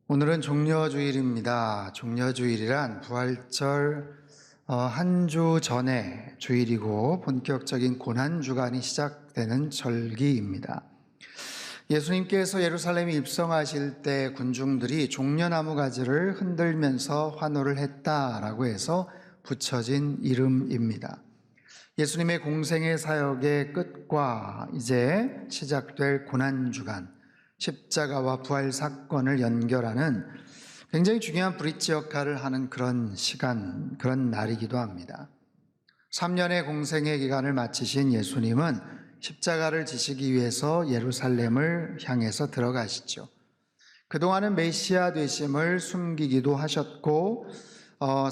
오늘은 종려주일입니다. 종려주일이란 부활절 한 주 전에 주일이고 본격적인 고난주간이 시작되는 절기입니다. 예수님께서 예루살렘에 입성하실 때 군중들이 종려나무 가지를 흔들면서 환호를 했다라고 해서 붙여진 이름입니다. 예수님의 공생의 사역의 끝과 이제 시작될 고난주간, 십자가와 부활 사건을 연결하는 굉장히 중요한 브릿지 역할을 하는 그런 시간, 그런 날이기도 합니다. 3년의 공생의 기간을 마치신 예수님은 십자가를 지시기 위해서 예루살렘을 향해서 들어가시죠. 그동안은 메시아 되심을 숨기기도 하셨고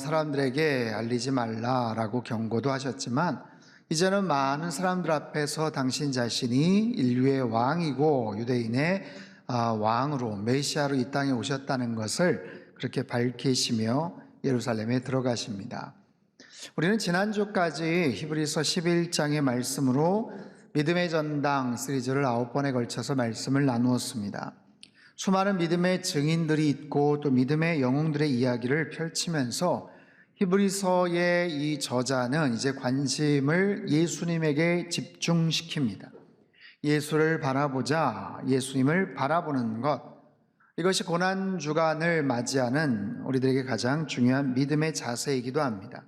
사람들에게 알리지 말라라고 경고도 하셨지만 이제는 많은 사람들 앞에서 당신 자신이 인류의 왕이고 유대인의 왕으로 메시아로 이 땅에 오셨다는 것을 그렇게 밝히시며 예루살렘에 들어가십니다. 우리는 지난주까지 히브리서 11장의 말씀으로 믿음의 전당 시리즈를 9번에 걸쳐서 말씀을 나누었습니다. 수많은 믿음의 증인들이 있고 또 믿음의 영웅들의 이야기를 펼치면서 히브리서의 이 저자는 이제 관심을 예수님에게 집중시킵니다. 예수를 바라보자, 예수님을 바라보는 것, 이것이 고난주간을 맞이하는 우리들에게 가장 중요한 믿음의 자세이기도 합니다.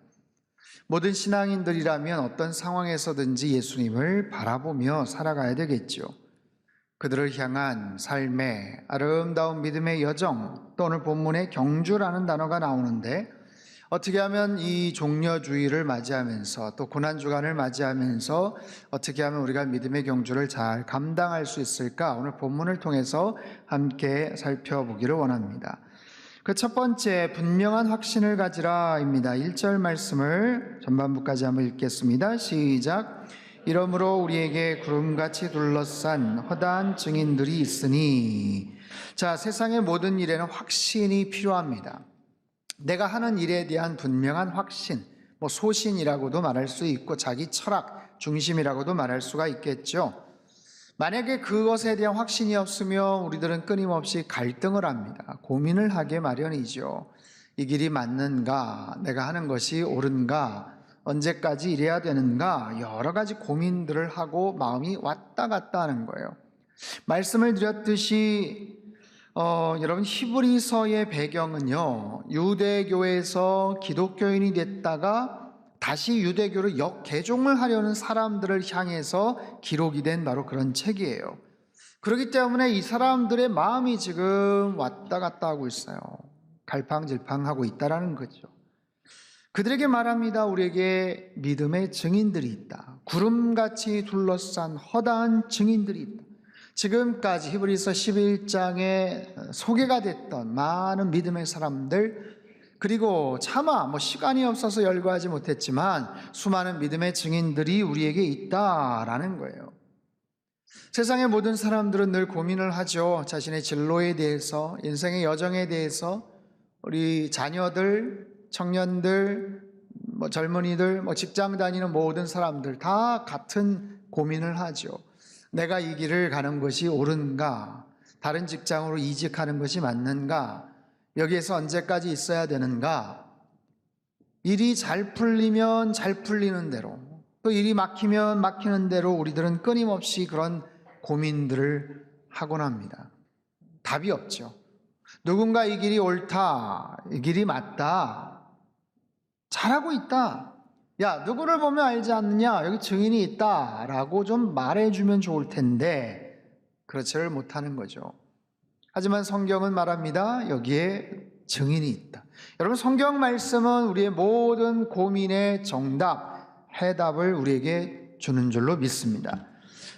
모든 신앙인들이라면 어떤 상황에서든지 예수님을 바라보며 살아가야 되겠죠. 그들을 향한 삶의 아름다운 믿음의 여정, 또 오늘 본문에 경주라는 단어가 나오는데 어떻게 하면 이 종려주의를 맞이하면서 또 고난주간을 맞이하면서 어떻게 하면 우리가 믿음의 경주를 잘 감당할 수 있을까? 오늘 본문을 통해서 함께 살펴보기를 원합니다. 그 첫 번째, 분명한 확신을 가지라입니다. 1절 말씀을 전반부까지 한번 읽겠습니다. 시작. 이러므로 우리에게 구름같이 둘러싼 허다한 증인들이 있으니. 자, 세상의 모든 일에는 확신이 필요합니다. 내가 하는 일에 대한 분명한 확신, 소신이라고도 말할 수 있고 자기 철학, 중심이라고도 말할 수가 있겠죠. 만약에 그것에 대한 확신이 없으면 우리들은 끊임없이 갈등을 합니다. 고민을 하게 마련이죠. 이 길이 맞는가? 내가 하는 것이 옳은가? 언제까지 이래야 되는가? 여러 가지 고민들을 하고 마음이 왔다 갔다 하는 거예요. 말씀을 드렸듯이 여러분 히브리서의 배경은요, 유대교에서 기독교인이 됐다가 다시 유대교를 역개종을 하려는 사람들을 향해서 기록이 된 바로 그런 책이에요. 그렇기 때문에 이 사람들의 마음이 지금 왔다 갔다 하고 있어요. 갈팡질팡하고 있다라는 거죠. 그들에게 말합니다. 우리에게 믿음의 증인들이 있다. 구름같이 둘러싼 허다한 증인들이 있다. 지금까지 히브리서 11장에 소개가 됐던 많은 믿음의 사람들, 그리고 차마 시간이 없어서 열거하지 못했지만 수많은 믿음의 증인들이 우리에게 있다라는 거예요. 세상의 모든 사람들은 늘 고민을 하죠. 자신의 진로에 대해서, 인생의 여정에 대해서. 우리 자녀들, 청년들, 젊은이들, 직장 다니는 모든 사람들 다 같은 고민을 하죠. 내가 이 길을 가는 것이 옳은가? 다른 직장으로 이직하는 것이 맞는가? 여기에서 언제까지 있어야 되는가? 일이 잘 풀리면 잘 풀리는 대로, 또 일이 막히면 막히는 대로 우리들은 끊임없이 그런 고민들을 하곤 합니다. 답이 없죠. 누군가 이 길이 옳다, 이 길이 맞다, 잘하고 있다, 야 누구를 보면 알지 않느냐, 여기 증인이 있다 라고 좀 말해주면 좋을 텐데 그렇지를 못하는 거죠. 하지만 성경은 말합니다. 여기에 증인이 있다. 여러분, 성경 말씀은 우리의 모든 고민의 정답, 해답을 우리에게 주는 줄로 믿습니다.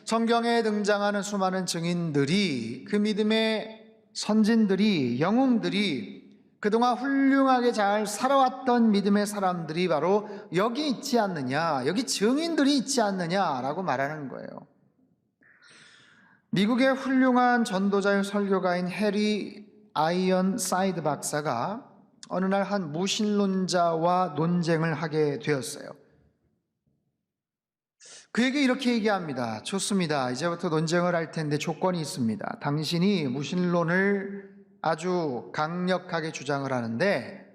성경에 등장하는 수많은 증인들이, 그 믿음의 선진들이, 영웅들이, 그동안 훌륭하게 잘 살아왔던 믿음의 사람들이 바로 여기 있지 않느냐, 여기 증인들이 있지 않느냐라고 말하는 거예요. 미국의 훌륭한 전도자의 설교가인 해리 아이언사이드 박사가 어느 날 한 무신론자와 논쟁을 하게 되었어요. 그에게 이렇게 얘기합니다. 좋습니다. 이제부터 논쟁을 할 텐데 조건이 있습니다. 당신이 무신론을 아주 강력하게 주장을 하는데,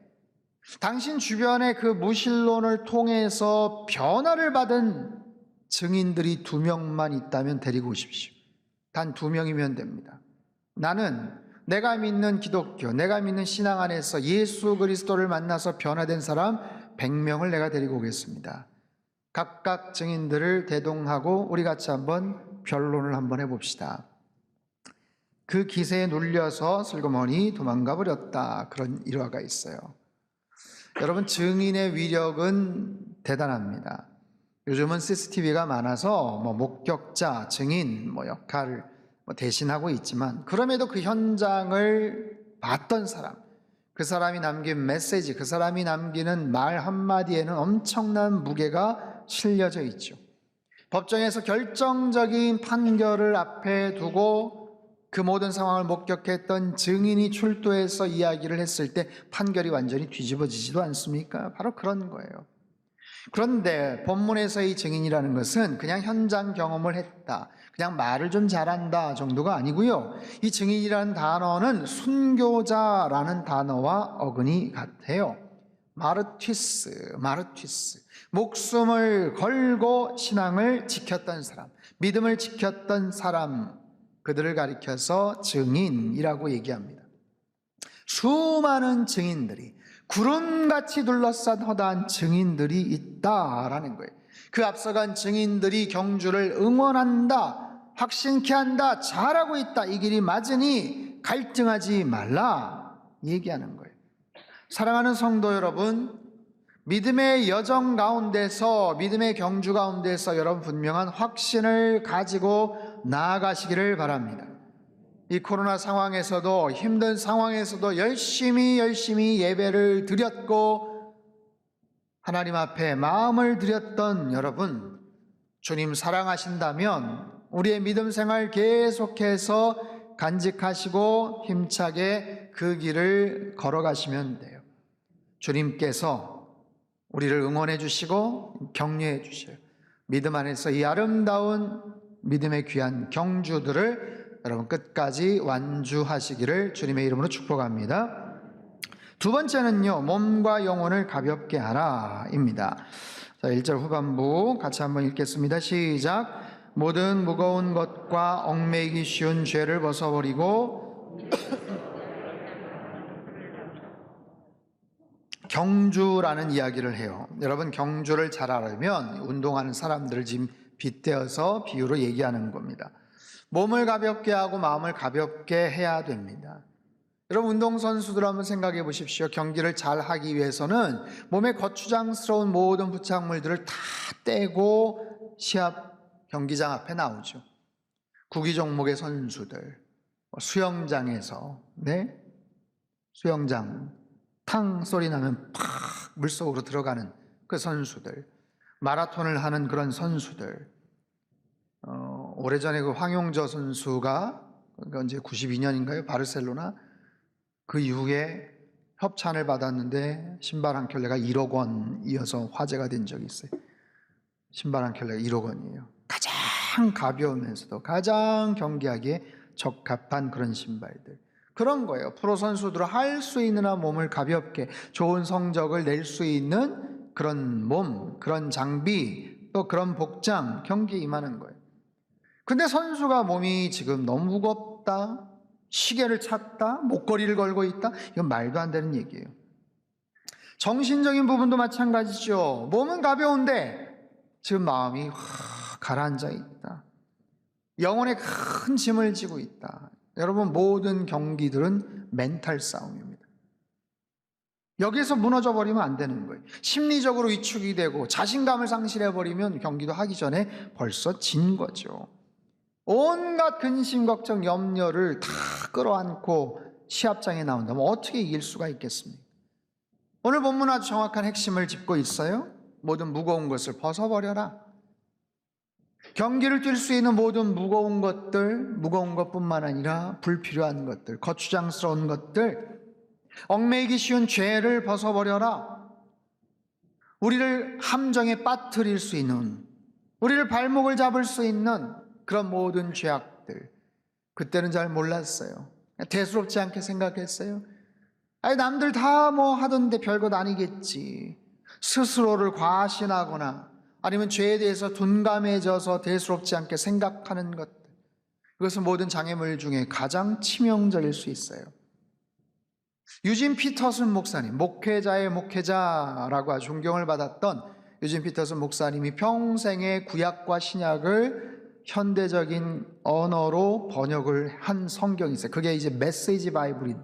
당신 주변에 그 무신론을 통해서 변화를 받은 증인들이 2명만 있다면 데리고 오십시오. 단 2명이면 됩니다. 나는 내가 믿는 기독교, 내가 믿는 신앙 안에서 예수 그리스도를 만나서 변화된 사람 100명을 내가 데리고 오겠습니다. 각각 증인들을 대동하고 우리 같이 한번 변론을 한번 해봅시다. 그 기세에 눌려서 슬그머니 도망가 버렸다. 그런 일화가 있어요. 여러분, 증인의 위력은 대단합니다. 요즘은 CCTV가 많아서 목격자, 증인 역할을 대신하고 있지만, 그럼에도 그 현장을 봤던 사람, 그 사람이 남긴 메시지, 그 사람이 남기는 말 한마디에는 엄청난 무게가 실려져 있죠. 법정에서 결정적인 판결을 앞에 두고 그 모든 상황을 목격했던 증인이 출두해서 이야기를 했을 때 판결이 완전히 뒤집어지지도 않습니까? 바로 그런 거예요. 그런데 본문에서 이 증인이라는 것은 그냥 현장 경험을 했다, 그냥 말을 좀 잘한다 정도가 아니고요. 이 증인이라는 단어는 순교자라는 단어와 어근이 같아요. 마르티스. 목숨을 걸고 신앙을 지켰던 사람, 믿음을 지켰던 사람, 그들을 가리켜서 증인이라고 얘기합니다. 수많은 증인들이, 구름같이 둘러싼 허다한 증인들이 있다라는 거예요. 그 앞서간 증인들이 경주를 응원한다, 확신케 한다, 잘하고 있다, 이 길이 맞으니 갈등하지 말라 얘기하는 거예요. 사랑하는 성도 여러분, 믿음의 여정 가운데서, 믿음의 경주 가운데서 여러분 분명한 확신을 가지고 나아가시기를 바랍니다. 이 코로나 상황에서도, 힘든 상황에서도 열심히 예배를 드렸고 하나님 앞에 마음을 드렸던 여러분, 주님 사랑하신다면 우리의 믿음 생활 계속해서 간직하시고 힘차게 그 길을 걸어가시면 돼요. 주님께서 우리를 응원해 주시고 격려해 주셔요. 믿음 안에서 이 아름다운 믿음의 귀한 경주들을 여러분 끝까지 완주하시기를 주님의 이름으로 축복합니다. 두 번째는요, 몸과 영혼을 가볍게 하라입니다. 자, 1절 후반부 같이 한번 읽겠습니다. 시작. 모든 무거운 것과 얽매이기 쉬운 죄를 벗어버리고 경주라는 이야기를 해요. 여러분, 경주를 잘 알면 운동하는 사람들을 지금 빗대어서 비유로 얘기하는 겁니다. 몸을 가볍게 하고 마음을 가볍게 해야 됩니다. 여러분, 운동선수들 한번 생각해 보십시오. 경기를 잘 하기 위해서는 몸에 거추장스러운 모든 부착물들을 다 떼고 시합 경기장 앞에 나오죠. 구기 종목의 선수들, 수영장에서, 수영장 탕 소리 나면 팍 물속으로 들어가는 그 선수들, 마라톤을 하는 그런 선수들, 오래전에 그 황용저 선수가 언제 92년인가요? 바르셀로나 그 이후에 협찬을 받았는데 신발 한 켤레가 1억 원이어서 화제가 된 적이 있어요. 신발 한 켤레가 1억 원이에요. 가장 가벼우면서도 가장 경기하기에 적합한 그런 신발들. 그런 거예요. 프로 선수들은 할 수 있는 한 몸을 가볍게 좋은 성적을 낼 수 있는 그런 몸, 그런 장비, 또 그런 복장, 경기에 임하는 거예요. 근데 선수가 몸이 지금 너무 무겁다, 시계를 찼다, 목걸이를 걸고 있다, 이건 말도 안 되는 얘기예요. 정신적인 부분도 마찬가지죠. 몸은 가벼운데 지금 마음이 가라앉아 있다. 영혼에 큰 짐을 지고 있다. 여러분, 모든 경기들은 멘탈 싸움입니다. 여기서 무너져 버리면 안 되는 거예요. 심리적으로 위축이 되고 자신감을 상실해 버리면 경기도 하기 전에 벌써 진 거죠. 온갖 근심, 걱정, 염려를 다 끌어안고 시합장에 나온다면 어떻게 이길 수가 있겠습니까? 오늘 본문 아주 정확한 핵심을 짚고 있어요. 모든 무거운 것을 벗어버려라. 경기를 뛸 수 있는 모든 무거운 것들, 무거운 것뿐만 아니라 불필요한 것들, 거추장스러운 것들, 얽매이기 쉬운 죄를 벗어버려라. 우리를 함정에 빠뜨릴 수 있는, 우리를 발목을 잡을 수 있는 그런 모든 죄악들, 그때는 잘 몰랐어요. 대수롭지 않게 생각했어요. 아니, 남들 다 뭐 하던데 별것 아니겠지. 스스로를 과신하거나 아니면 죄에 대해서 둔감해져서 대수롭지 않게 생각하는 것, 그것은 모든 장애물 중에 가장 치명적일 수 있어요. 유진 피터슨 목사님, 목회자의 목회자라고 아주 존경을 받았던 유진 피터슨 목사님이 평생의 구약과 신약을 현대적인 언어로 번역을 한 성경이 있어요. 그게 이제 메시지 바이블인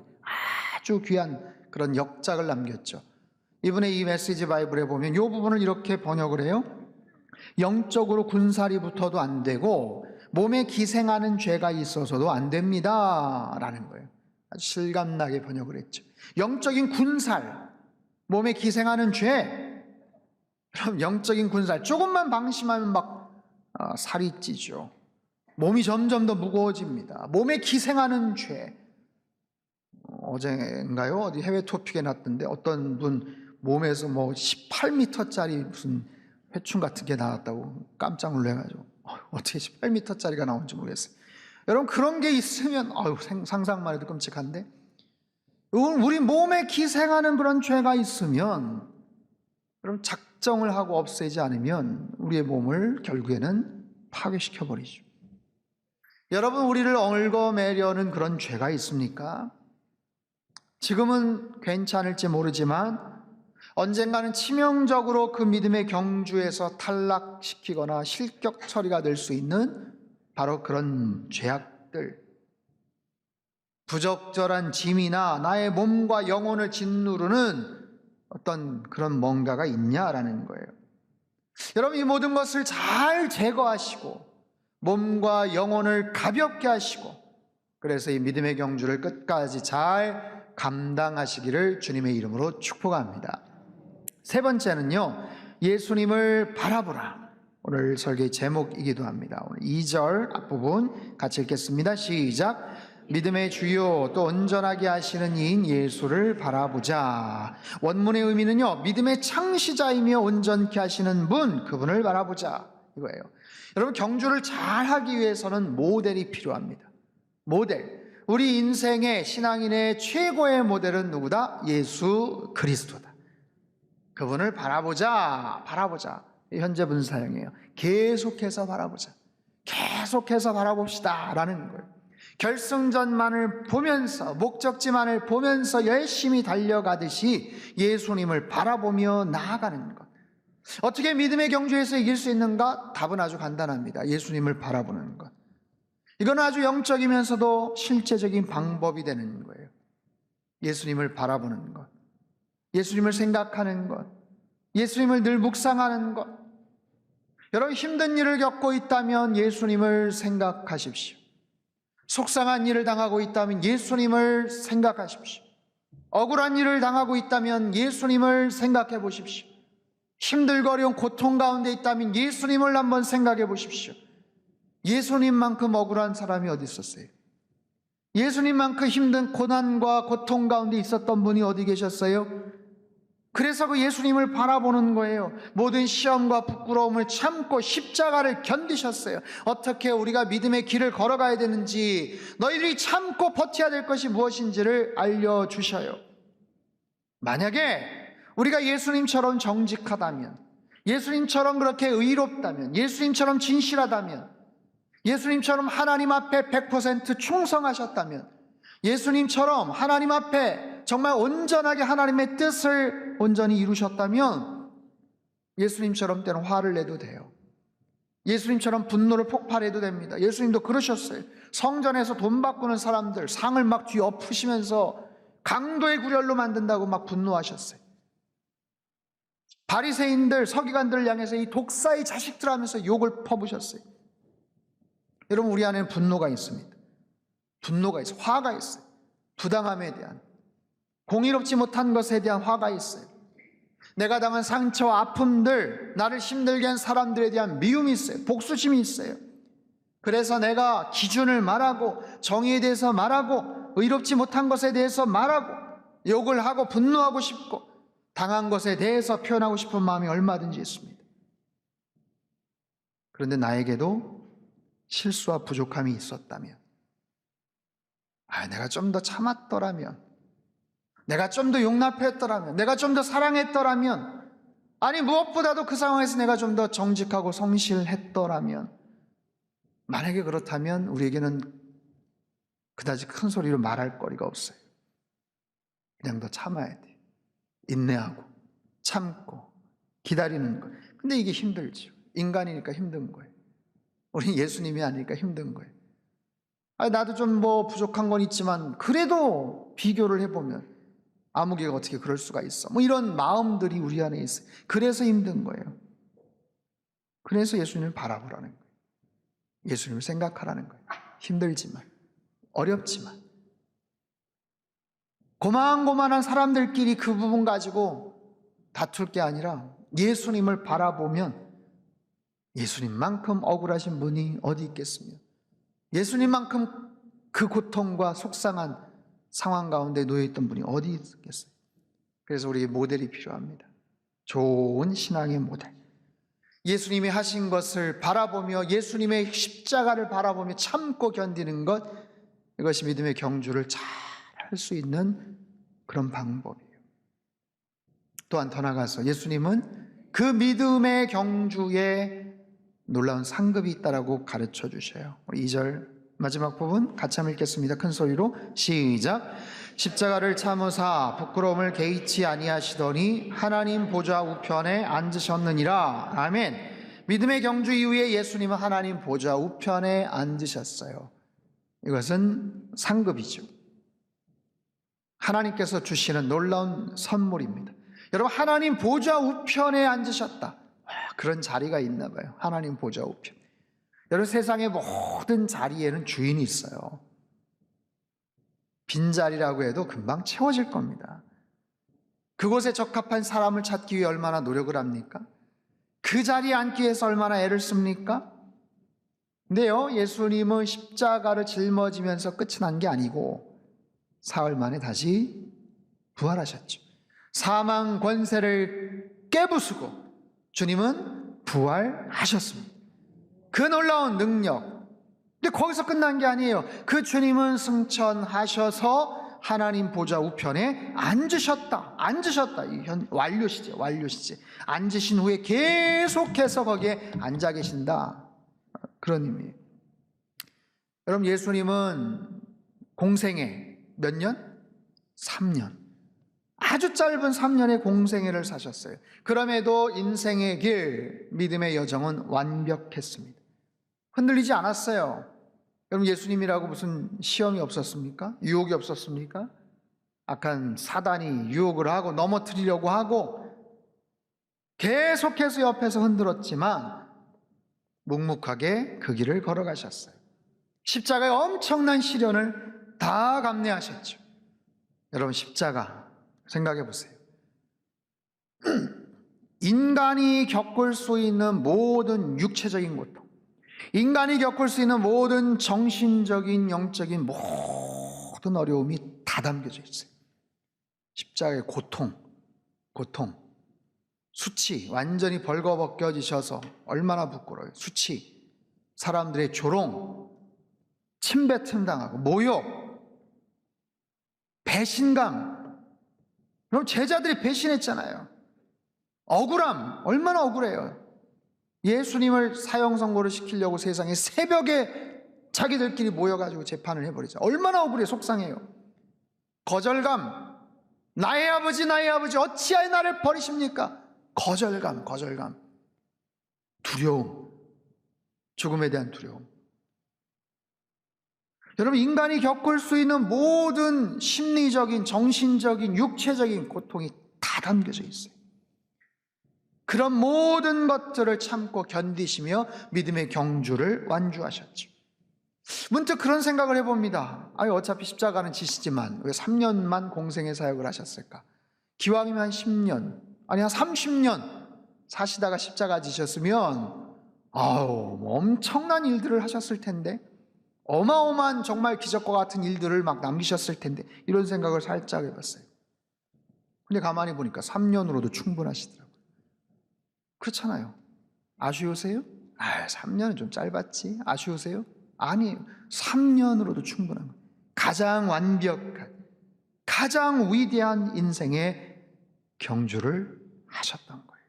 아주 귀한 그런 역작을 남겼죠. 이분의 이 메시지 바이블에 보면 이 부분을 이렇게 번역을 해요. 영적으로 군살이 붙어도 안 되고 몸에 기생하는 죄가 있어서도 안 됩니다 라는 거예요. 아주 실감나게 번역을 했죠. 영적인 군살, 몸에 기생하는 죄. 그럼 영적인 군살, 조금만 방심하면 막 살이 찌죠. 몸이 점점 더 무거워집니다. 몸에 기생하는 죄. 어젠가요? 어디 해외 토픽에 났던데 어떤 분 몸에서 뭐 18m짜리 무슨 회충 같은 게 나왔다고 깜짝 놀래가지고 어떻게 18m짜리가 나온지 모르겠어요. 여러분, 그런 게 있으면 상상만 해도 끔찍한데, 우리 몸에 기생하는 그런 죄가 있으면, 그럼 작정을 하고 없애지 않으면 우리의 몸을 결국에는 파괴시켜 버리죠. 여러분, 우리를 얽어매려는 그런 죄가 있습니까? 지금은 괜찮을지 모르지만 언젠가는 치명적으로 그 믿음의 경주에서 탈락시키거나 실격 처리가 될 수 있는 바로 그런 죄악들, 부적절한 짐이나 나의 몸과 영혼을 짓누르는 어떤 그런 뭔가가 있냐라는 거예요. 여러분, 이 모든 것을 잘 제거하시고 몸과 영혼을 가볍게 하시고, 그래서 이 믿음의 경주를 끝까지 잘 감당하시기를 주님의 이름으로 축복합니다. 세 번째는요, 예수님을 바라보라. 오늘 설교의 제목이기도 합니다. 오늘 2절 앞부분 같이 읽겠습니다. 시작. 믿음의 주요 또 온전하게 하시는 이인 예수를 바라보자. 원문의 의미는요, 믿음의 창시자이며 온전케 하시는 분, 그분을 바라보자 이거예요. 여러분, 경주를 잘 하기 위해서는 모델이 필요합니다. 모델. 우리 인생의 신앙인의 최고의 모델은 누구다? 예수 그리스도다. 그분을 바라보자. 현재 분사형이에요. 계속해서 바라보자. 계속해서 바라봅시다 라는 거예요. 결승전만을 보면서, 목적지만을 보면서 열심히 달려가듯이 예수님을 바라보며 나아가는 것. 어떻게 믿음의 경주에서 이길 수 있는가? 답은 아주 간단합니다. 예수님을 바라보는 것. 이건 아주 영적이면서도 실제적인 방법이 되는 거예요. 예수님을 바라보는 것, 예수님을 생각하는 것, 예수님을 늘 묵상하는 것. 여러분, 힘든 일을 겪고 있다면 예수님을 생각하십시오. 속상한 일을 당하고 있다면 예수님을 생각하십시오. 억울한 일을 당하고 있다면 예수님을 생각해 보십시오. 힘들고 어려운 고통 가운데 있다면 예수님을 한번 생각해 보십시오. 예수님만큼 억울한 사람이 어디 있었어요? 예수님만큼 힘든 고난과 고통 가운데 있었던 분이 어디 계셨어요? 그래서 그 예수님을 바라보는 거예요. 모든 시험과 부끄러움을 참고 십자가를 견디셨어요. 어떻게 우리가 믿음의 길을 걸어가야 되는지, 너희들이 참고 버텨야 될 것이 무엇인지를 알려주셔요. 만약에 우리가 예수님처럼 정직하다면, 예수님처럼 그렇게 의롭다면, 예수님처럼 진실하다면, 예수님처럼 하나님 앞에 100% 충성하셨다면, 예수님처럼 하나님 앞에 정말 온전하게 하나님의 뜻을 온전히 이루셨다면, 예수님처럼 때는 화를 내도 돼요. 예수님처럼 분노를 폭발해도 됩니다. 예수님도 그러셨어요. 성전에서 돈 바꾸는 사람들 상을 막 뒤엎으시면서 강도의 구렬로 만든다고 막 분노하셨어요. 바리새인들, 서기관들을 향해서 이 독사의 자식들 하면서 욕을 퍼부으셨어요. 여러분, 우리 안에는 분노가 있습니다. 분노가 있어요. 화가 있어요. 부당함에 대한, 공의롭지 못한 것에 대한 화가 있어요. 내가 당한 상처와 아픔들, 나를 힘들게 한 사람들에 대한 미움이 있어요. 복수심이 있어요. 그래서 내가 기준을 말하고, 정의에 대해서 말하고, 의롭지 못한 것에 대해서 말하고, 욕을 하고 분노하고 싶고, 당한 것에 대해서 표현하고 싶은 마음이 얼마든지 있습니다. 그런데 나에게도 실수와 부족함이 있었다면, 내가 좀 더 참았더라면, 내가 좀 더 용납했더라면, 내가 좀 더 사랑했더라면, 아니 무엇보다도 그 상황에서 내가 좀 더 정직하고 성실했더라면, 만약에 그렇다면 우리에게는 그다지 큰 소리로 말할 거리가 없어요. 그냥 더 참아야 돼요. 인내하고 참고 기다리는 거. 근데 이게 힘들죠. 인간이니까 힘든 거예요. 우리 예수님이 아니니까 힘든 거예요. 나도 좀 부족한 건 있지만 그래도 비교를 해보면 아무개가 어떻게 그럴 수가 있어. 이런 마음들이 우리 안에 있어요. 그래서 힘든 거예요. 그래서 예수님을 바라보라는 거예요. 예수님을 생각하라는 거예요. 힘들지만, 어렵지만. 고만고만한 사람들끼리 그 부분 가지고 다툴 게 아니라 예수님을 바라보면 예수님만큼 억울하신 분이 어디 있겠으며, 예수님만큼 그 고통과 속상한 상황 가운데 놓여있던 분이 어디 있겠어요. 그래서 우리에게 모델이 필요합니다. 좋은 신앙의 모델. 예수님이 하신 것을 바라보며 예수님의 십자가를 바라보며 참고 견디는 것, 이것이 믿음의 경주를 잘 할 수 있는 그런 방법이에요. 또한 더 나아가서 예수님은 그 믿음의 경주에 놀라운 상급이 있다라고 가르쳐 주셔요. 우리 2절 마지막 부분 같이 한번 읽겠습니다. 큰 소리로 시작. 십자가를 참으사 부끄러움을 개의치 아니하시더니 하나님 보좌 우편에 앉으셨느니라. 아멘. 믿음의 경주 이후에 예수님은 하나님 보좌 우편에 앉으셨어요. 이것은 상급이죠. 하나님께서 주시는 놀라운 선물입니다. 여러분, 하나님 보좌 우편에 앉으셨다. 그런 자리가 있나 봐요. 하나님 보좌 우편. 여러분, 세상의 모든 자리에는 주인이 있어요. 빈자리라고 해도 금방 채워질 겁니다. 그곳에 적합한 사람을 찾기 위해 얼마나 노력을 합니까? 그 자리에 앉기 위해서 얼마나 애를 씁니까? 근데요, 예수님은 십자가를 짊어지면서 끝이 난 게 아니고 사흘 만에 다시 부활하셨죠. 사망 권세를 깨부수고 주님은 부활하셨습니다. 그 놀라운 능력. 근데 거기서 끝난 게 아니에요. 그 주님은 승천하셔서 하나님 보좌 우편에 앉으셨다. 완료 시제. 앉으신 후에 계속해서 거기에 앉아 계신다. 그런 의미예요. 여러분, 예수님은 공생애 몇 년? 3년. 아주 짧은 3년의 공생애를 사셨어요. 그럼에도 인생의 길, 믿음의 여정은 완벽했습니다. 흔들리지 않았어요. 여러분, 예수님이라고 무슨 시험이 없었습니까? 유혹이 없었습니까? 악한 사단이 유혹을 하고 넘어뜨리려고 하고 계속해서 옆에서 흔들었지만 묵묵하게 그 길을 걸어가셨어요. 십자가의 엄청난 시련을 다 감내하셨죠. 여러분, 십자가 생각해 보세요. 인간이 겪을 수 있는 모든 육체적인 고통, 인간이 겪을 수 있는 모든 정신적인, 영적인 모든 어려움이 다 담겨져 있어요. 십자가의 고통, 수치, 완전히 벌거벗겨지셔서 얼마나 부끄러워요. 수치, 사람들의 조롱, 침뱉음 당하고 모욕, 배신감. 그럼 제자들이 배신했잖아요. 억울함, 얼마나 억울해요. 예수님을 사형 선고를 시키려고 세상에 새벽에 자기들끼리 모여가지고 재판을 해버리죠. 얼마나 억울해, 속상해요. 거절감, 나의 아버지 어찌하여 나를 버리십니까? 거절감, 두려움, 죽음에 대한 두려움. 여러분, 인간이 겪을 수 있는 모든 심리적인, 정신적인, 육체적인 고통이 다 담겨져 있어요. 그런 모든 것들을 참고 견디시며 믿음의 경주를 완주하셨죠. 문득 그런 생각을 해봅니다. 어차피 십자가는 지시지만 왜 3년만 공생의 사역을 하셨을까? 기왕이면 한 10년, 아니 한 30년 사시다가 십자가 지셨으면 엄청난 일들을 하셨을 텐데, 어마어마한 정말 기적과 같은 일들을 막 남기셨을 텐데, 이런 생각을 살짝 해봤어요. 근데 가만히 보니까 3년으로도 충분하시더라고요. 그렇잖아요. 아쉬우세요? 3년은 좀 짧았지. 아쉬우세요? 아니에요. 3년으로도 충분한 거예요. 가장 완벽한, 가장 위대한 인생의 경주를 하셨던 거예요.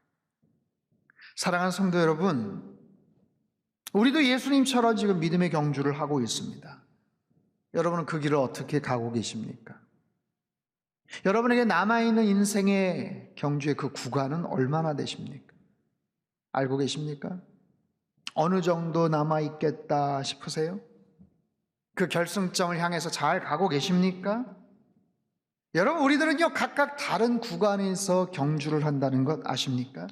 사랑하는 성도 여러분, 우리도 예수님처럼 지금 믿음의 경주를 하고 있습니다. 여러분은 그 길을 어떻게 가고 계십니까? 여러분에게 남아있는 인생의 경주의 그 구간은 얼마나 되십니까? 알고 계십니까? 어느 정도 남아있겠다 싶으세요? 그 결승점을 향해서 잘 가고 계십니까? 여러분, 우리들은요, 각각 다른 구간에서 경주를 한다는 것 아십니까?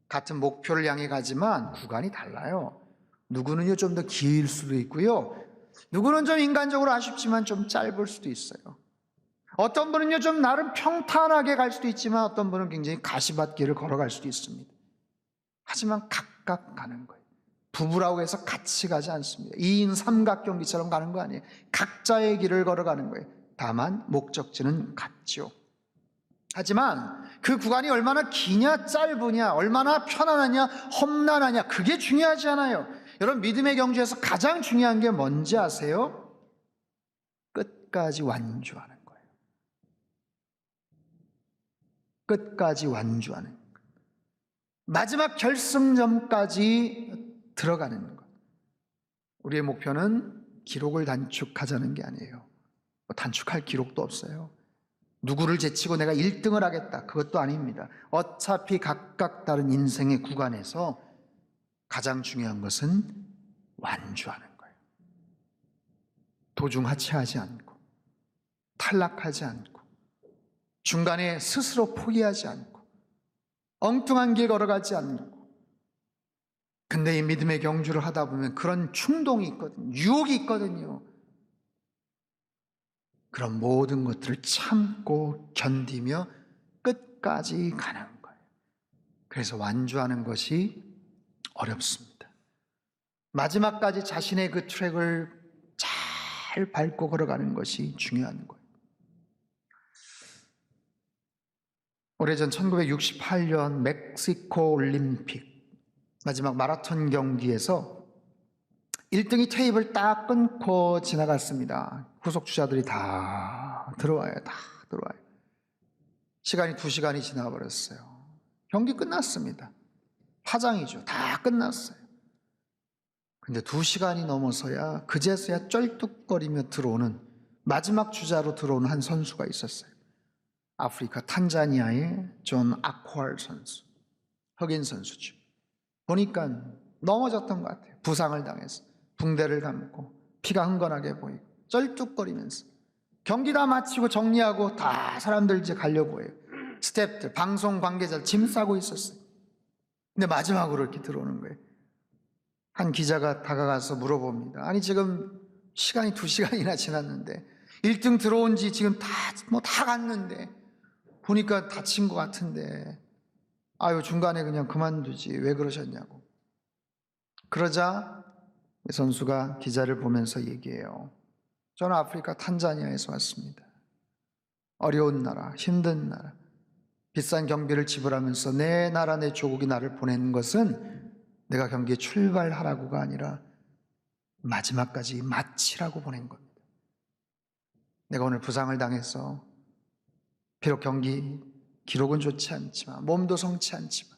같은 목표를 향해 가지만 구간이 달라요. 누구는요, 좀 더 길 수도 있고요. 누구는 좀 인간적으로 아쉽지만 좀 짧을 수도 있어요. 어떤 분은요, 좀 나름 평탄하게 갈 수도 있지만 어떤 분은 굉장히 가시밭길을 걸어갈 수도 있습니다. 하지만 각각 가는 거예요. 부부라고 해서 같이 가지 않습니다. 2인 삼각경기처럼 가는 거 아니에요. 각자의 길을 걸어가는 거예요. 다만 목적지는 같죠. 하지만 그 구간이 얼마나 기냐 짧으냐, 얼마나 편안하냐 험난하냐, 그게 중요하지 않아요. 여러분, 믿음의 경주에서 가장 중요한 게 뭔지 아세요? 끝까지 완주하는 거예요. 끝까지 완주하는 거예요. 마지막 결승점까지 들어가는 것. 우리의 목표는 기록을 단축하자는 게 아니에요. 단축할 기록도 없어요. 누구를 제치고 내가 1등을 하겠다, 그것도 아닙니다. 어차피 각각 다른 인생의 구간에서 가장 중요한 것은 완주하는 거예요. 도중 하차하지 않고, 탈락하지 않고, 중간에 스스로 포기하지 않고, 엉뚱한 길 걸어가지 않고. 근데 이 믿음의 경주를 하다 보면 그런 충동이 있거든요. 유혹이 있거든요. 그런 모든 것들을 참고 견디며 끝까지 가는 거예요. 그래서 완주하는 것이 어렵습니다. 마지막까지 자신의 그 트랙을 잘 밟고 걸어가는 것이 중요한 거예요. 오래전 1968년 멕시코 올림픽 마지막 마라톤 경기에서 1등이 테이블 딱 끊고 지나갔습니다. 후속 주자들이 다 들어와요. 다 들어와요. 시간이 2시간이 지나버렸어요. 경기 끝났습니다. 파장이죠. 다 끝났어요. 근데 2시간이 넘어서야 그제서야 쩔뚝거리며 들어오는, 마지막 주자로 들어오는 한 선수가 있었어요. 아프리카 탄자니아의 존 아쿠알 선수, 흑인 선수죠. 보니까 넘어졌던 것 같아요. 부상을 당해서 붕대를 감고 피가 흥건하게 보이고 쩔뚝거리면서 경기 다 마치고 정리하고 다 사람들 이제 가려고 해요. 스태프들, 방송 관계자 짐 싸고 있었어요. 근데 마지막으로 이렇게 들어오는 거예요. 한 기자가 다가가서 물어봅니다. 아니, 지금 시간이 2시간이나 지났는데 1등 들어온 지 지금 다 갔는데 보니까 다친 것 같은데, 아유, 중간에 그냥 그만두지 왜 그러셨냐고. 그러자 이 선수가 기자를 보면서 얘기해요. 저는 아프리카 탄자니아에서 왔습니다. 어려운 나라, 힘든 나라, 비싼 경비를 지불하면서 내 나라, 내 조국이 나를 보낸 것은 내가 경기에 출발하라고가 아니라 마지막까지 마치라고 보낸 겁니다. 내가 오늘 부상을 당해서 비록 경기 기록은 좋지 않지만, 몸도 성치 않지만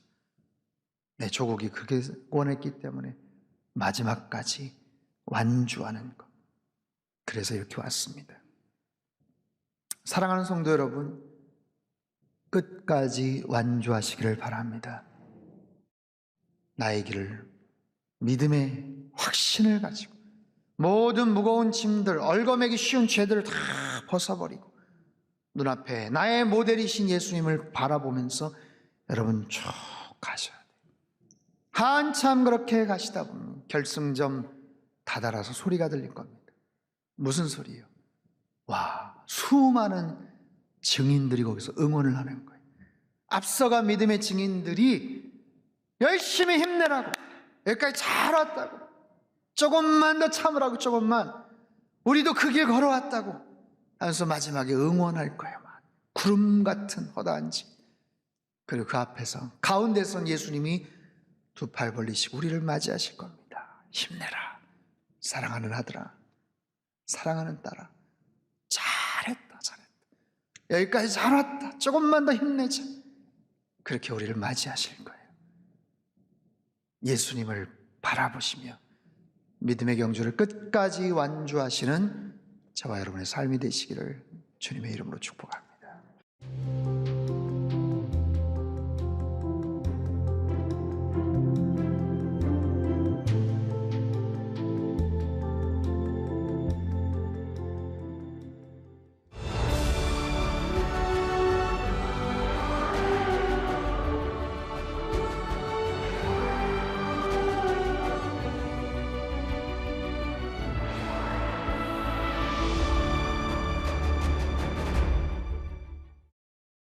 내 조국이 그렇게 원했기 때문에 마지막까지 완주하는 것. 그래서 이렇게 왔습니다. 사랑하는 성도 여러분, 끝까지 완주하시기를 바랍니다. 나의 길을 믿음의 확신을 가지고 모든 무거운 짐들, 얼거매기 쉬운 죄들을 다 벗어버리고 눈앞에 나의 모델이신 예수님을 바라보면서 여러분 쭉 가셔야 돼요. 한참 그렇게 가시다 보면 결승점 다다라서 소리가 들릴 겁니다. 무슨 소리예요? 와, 수많은 증인들이 거기서 응원을 하는 거예요. 앞서간 믿음의 증인들이 열심히 힘내라고, 여기까지 잘 왔다고, 조금만 더 참으라고, 조금만, 우리도 그 길 걸어왔다고 하면서 마지막에 응원할 거예요. 구름 같은 허다한 집. 그리고 그 앞에서 가운데선 예수님이 두 팔 벌리시고 우리를 맞이하실 겁니다. 힘내라, 사랑하는 아들아, 사랑하는 딸아, 여기까지 잘 왔다. 조금만 더 힘내자. 그렇게 우리를 맞이하실 거예요. 예수님을 바라보시며 믿음의 경주를 끝까지 완주하시는 저와 여러분의 삶이 되시기를 주님의 이름으로 축복합니다.